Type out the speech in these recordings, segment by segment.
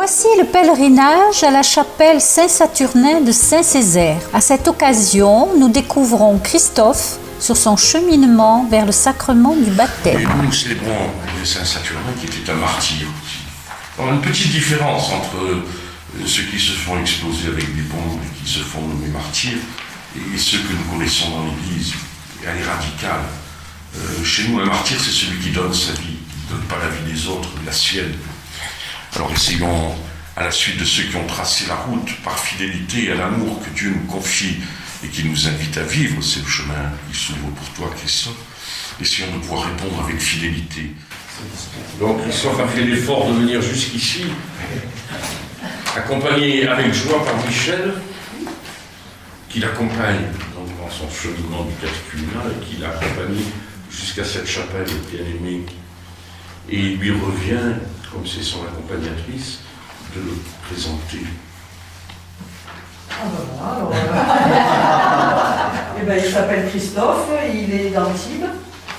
Voici le pèlerinage à la chapelle Saint-Saturnin de Saint-Césaire. À cette occasion, nous découvrons Christophe sur son cheminement vers le sacrement du baptême. Et nous célébrons le Saint-Saturnin qui était un martyr aussi. Alors, une petite différence entre ceux qui se font exploser avec des bombes et qui se font nommer martyrs et ceux que nous connaissons dans l'Église. Elle est radicale. Chez nous, un martyr, c'est celui qui donne sa vie, qui ne donne pas la vie des autres, mais la sienne. Alors essayons, à la suite de ceux qui ont tracé la route, par fidélité à l'amour que Dieu nous confie et qui nous invite à vivre, c'est le chemin qui s'ouvre pour toi, Christophe, essayons de pouvoir répondre avec fidélité. Donc Christophe a fait l'effort de venir jusqu'ici, accompagné avec joie par Michel, qui l'accompagne dans son cheminement du catéchuménat et qui l'a accompagné jusqu'à cette chapelle bien-aimée. Et il lui revient, comme c'est son accompagnatrice, de le présenter. Il s'appelle Christophe, il est d'Antibes.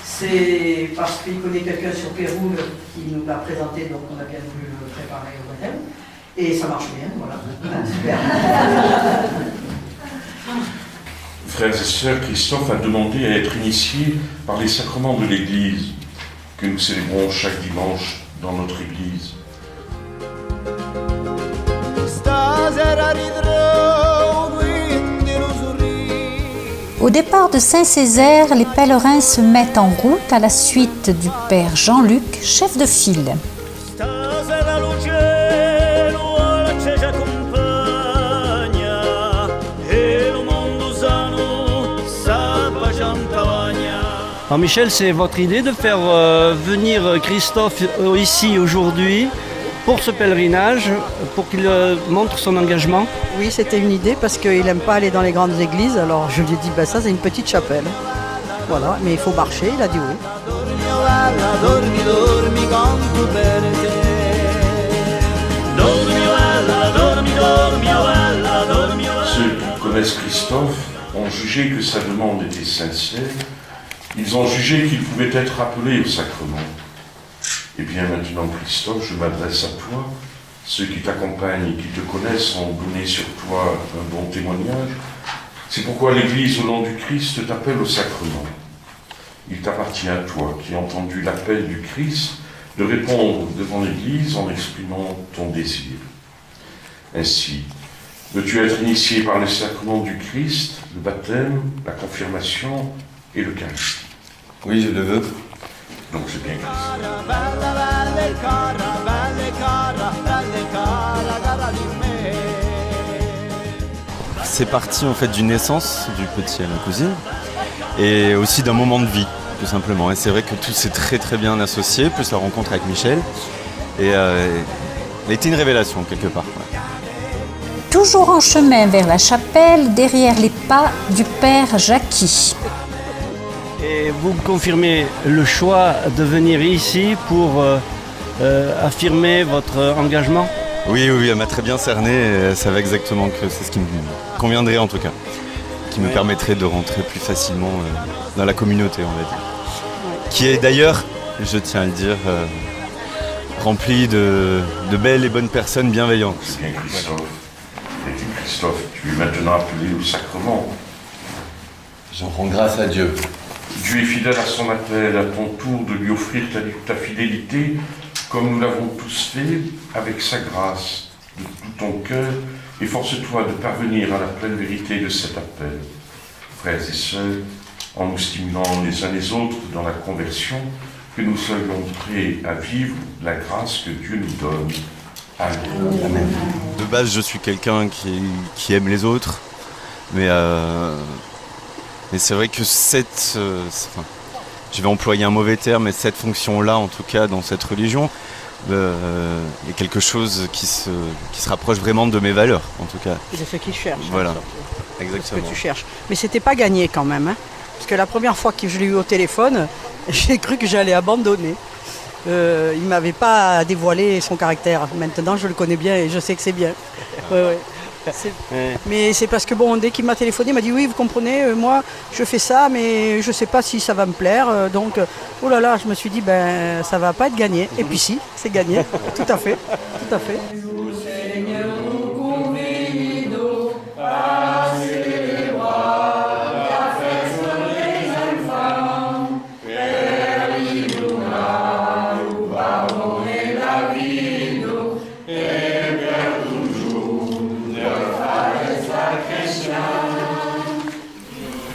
C'est parce qu'il connaît quelqu'un sur Péroul qui nous l'a présenté, donc on a bien voulu le préparer au baptême. Et ça marche bien, voilà. Super. Frères et sœurs, Christophe a demandé à être initié par les sacrements de l'Église que nous célébrons chaque dimanche dans notre Église. Au départ de Saint-Césaire, les pèlerins se mettent en route à la suite du père Jean-Luc, chef de file. Alors Michel, c'est votre idée de faire venir Christophe ici aujourd'hui pour ce pèlerinage, pour qu'il montre son engagement? Oui, c'était une idée parce qu'il n'aime pas aller dans les grandes églises, alors je lui ai dit, ça c'est une petite chapelle. Voilà, mais il faut marcher, il a dit oui. Ceux qui connaissent Christophe ont jugé que sa demande était sincère. Ils ont jugé qu'il pouvait être appelé au sacrement. Et bien maintenant, Christophe, je m'adresse à toi. Ceux qui t'accompagnent et qui te connaissent ont donné sur toi un bon témoignage. C'est pourquoi l'Église, au nom du Christ, t'appelle au sacrement. Il t'appartient à toi, qui as entendu l'appel du Christ, de répondre devant l'Église en exprimant ton désir. Ainsi, veux-tu être initié par le sacrement du Christ, le baptême, la confirmation et l'Eucharistie? Oui, je le veux. Donc c'est bien Christ. C'est parti en fait d'une naissance du petit à ma cousine et aussi d'un moment de vie, tout simplement. Et c'est vrai que tout s'est très très bien associé, plus la rencontre avec Michel. Et elle a été une révélation quelque part. Ouais. Toujours en chemin vers la chapelle, derrière les pas du père Jackie. Et vous confirmez le choix de venir ici pour affirmer votre engagement? Oui, elle m'a très bien cerné et elle savait exactement que c'est ce qui me conviendrait en tout cas, qui me permettrait de rentrer plus facilement dans la communauté, on va dire. Qui est d'ailleurs, je tiens à le dire, remplie de belles et bonnes personnes bienveillantes. C'est bien Christophe. Et Christophe, tu es maintenant appelé au sacrement. J'en rends grâce à Dieu. Dieu est fidèle à son appel, à ton tour de lui offrir ta fidélité, comme nous l'avons tous fait, avec sa grâce, de tout ton cœur, et force-toi de parvenir à la pleine vérité de cet appel. Frères et sœurs, en nous stimulant les uns les autres dans la conversion, que nous soyons prêts à vivre la grâce que Dieu nous donne. Amen. Amen. De base, je suis quelqu'un qui aime les autres, mais c'est vrai que je vais employer un mauvais terme, mais cette fonction-là, en tout cas dans cette religion, est quelque chose qui se rapproche vraiment de mes valeurs, en tout cas. C'est ce qu'ils cherchent. Voilà, exactement. C'est ce que tu cherches. Mais c'était pas gagné quand même, hein, parce que la première fois que je l'ai eu au téléphone, j'ai cru que j'allais abandonner. Il m'avait pas dévoilé son caractère. Maintenant, je le connais bien et je sais que c'est bien. Ouais. Mais c'est parce que dès qu'il m'a téléphoné, il m'a dit oui, vous comprenez, moi je fais ça, mais je sais pas si ça va me plaire. Donc, je me suis dit ça va pas être gagné. Et puis si, c'est gagné. Tout à fait.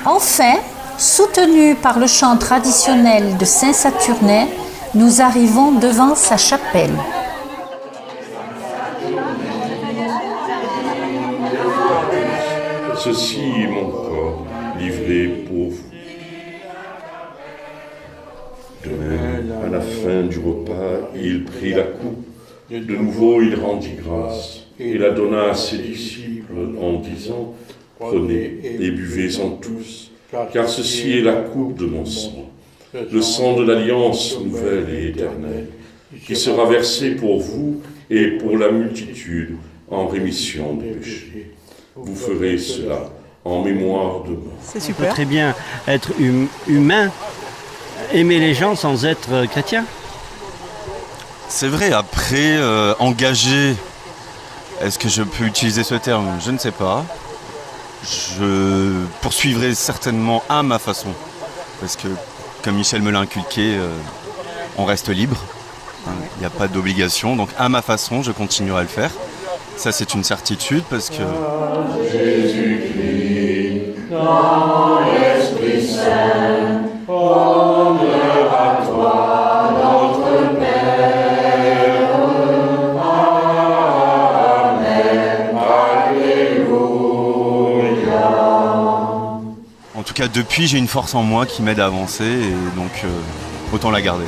Enfin, soutenus par le chant traditionnel de Saint-Saturnin, nous arrivons devant sa chapelle. Ceci est mon corps livré pour vous. De même, à la fin du repas, il prit la coupe. De nouveau, il rendit grâce et la donna à ses disciples en disant, « Prenez et buvez-en tous, car ceci est la coupe de mon sang, le sang de l'alliance nouvelle et éternelle, qui sera versé pour vous et pour la multitude en rémission des péchés. Vous ferez cela en mémoire de moi. » C'est On peut super. très bien être humain, aimer les gens sans être chrétien. C'est vrai, après, engagé, est-ce que je peux utiliser ce terme? Je ne sais pas. Je poursuivrai certainement à ma façon. Parce que, comme Michel me l'a inculqué, on reste libre. Il n'y a pas d'obligation. Donc, à ma façon, je continuerai à le faire. Ça, c'est une certitude parce que... En tout cas, depuis, j'ai une force en moi qui m'aide à avancer et donc autant la garder.